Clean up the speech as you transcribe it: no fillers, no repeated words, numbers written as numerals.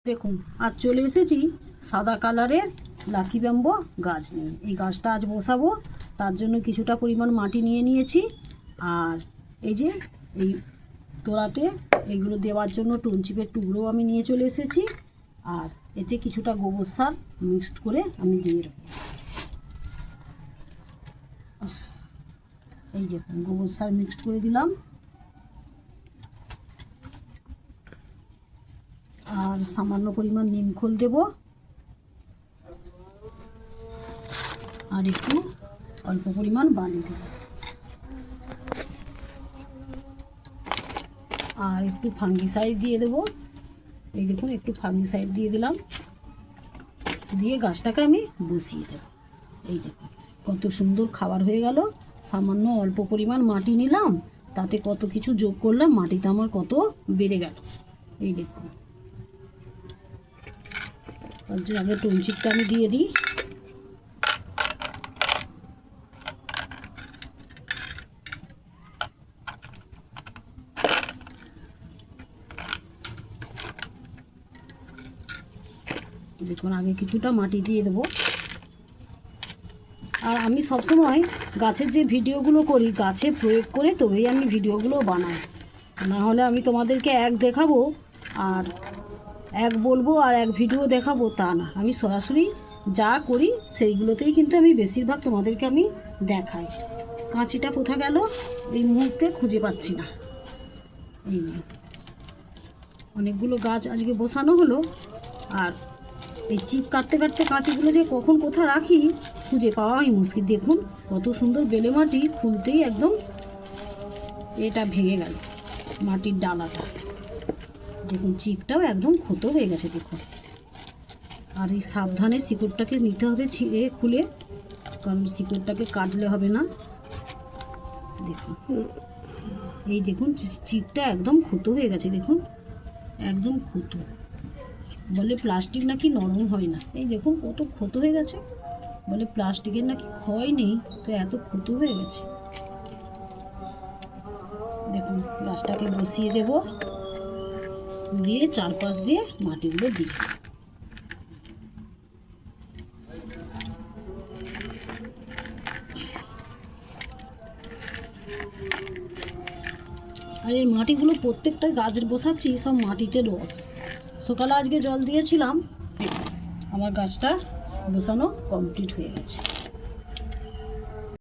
দেখুন আজ চলে এসেছি সাদা কালারের লাকি ব্যাম্বো গাছ নিয়ে। এই গাছটা আজ বসাবো, তার জন্য কিছুটা পরিমাণ মাটি নিয়ে নিয়েছি। আর এই যে এই তোড়াতে এগুলো দেওয়ার জন্য টুনচিপের টুকরো আমি নিয়ে চলে এসেছি। আর এতে কিছুটা গোবর সার মিক্সড করে আমি দিয়ে দেবো। এই যে গোবর সার মিক্সড করে দিলাম। আর সামান্য পরিমাণ নিমখোল দেব, আর একটু অল্প পরিমাণ বালি দেব, আর একটু ফাঙ্গিসাইড দিয়ে দেব। এই দেখুন একটু ফাঙ্গিসাইড দিয়ে দিলাম, দিয়ে গাছটাকে আমি বসিয়ে দেব। এই দেখুন কত সুন্দর খাবার হয়ে গেল। সামান্য অল্প পরিমাণ মাটি নিলাম, তাতে কত কিছু যোগ করলাম, মাটিতে আমার কত বেড়ে গেল। এই দেখুন তার জন্য আগে টুনচিপটা আমি দিয়ে দিই। দেখুন আগে কিছুটা মাটি দিয়ে দেবো। আর আমি সবসময় গাছের যে ভিডিওগুলো করি, গাছে প্রয়োগ করে তবেই আমি ভিডিওগুলো বানাই। না হলে আমি তোমাদেরকে এক দেখাবো আর এক বলবো আর এক ভিডিও দেখাবো, তা না। আমি সরাসরি যা করি সেইগুলোতেই কিন্তু আমি বেশিরভাগ তোমাদেরকে আমি দেখাই। কাঁচিটা কোথা গেল এই মুহূর্তে খুঁজে পাচ্ছি না। এই অনেকগুলো গাছ আজকে বসানো হলো, আর এই চিপ কাটতে কাটতে কাঁচিগুলো যে কখন কোথায় রাখি খুঁজে পাওয়াই মুশকিল। দেখুন কত সুন্দর বেলে মাটি, খুলতেই একদম এটা ভেঙে গেল মাটির ডালাটা। দেখুন চিপটাও একদম ক্ষত হয়ে গেছে দেখুন। আর এই সাবধানে শিকড়টাকে নিতে হবে ছিঁড়ে খুলে, কারণ শিকড়টাকে কাটলে হবে না। দেখুন এই দেখুন চিপটা একদম ক্ষত হয়ে গেছে, দেখুন একদম ক্ষত। বলে প্লাস্টিক নাকি নরম হয় না, এই দেখুন কত ক্ষত হয়ে গেছে। বলে প্লাস্টিকের নাকি ক্ষয় নেই, তো এত ক্ষত হয়ে গেছে। দেখুন গাছটাকে বসিয়ে দেব, দিয়ে চারপাশ দিয়ে মাটিগুলো দিই। আর এই মাটিগুলো প্রত্যেকটা গাছ বসাচ্ছি সব মাটিতে রস। সকালে আজকে জল দিয়েছিলাম, আমার গাছটা বসানো কমপ্লিট হয়ে গেছে।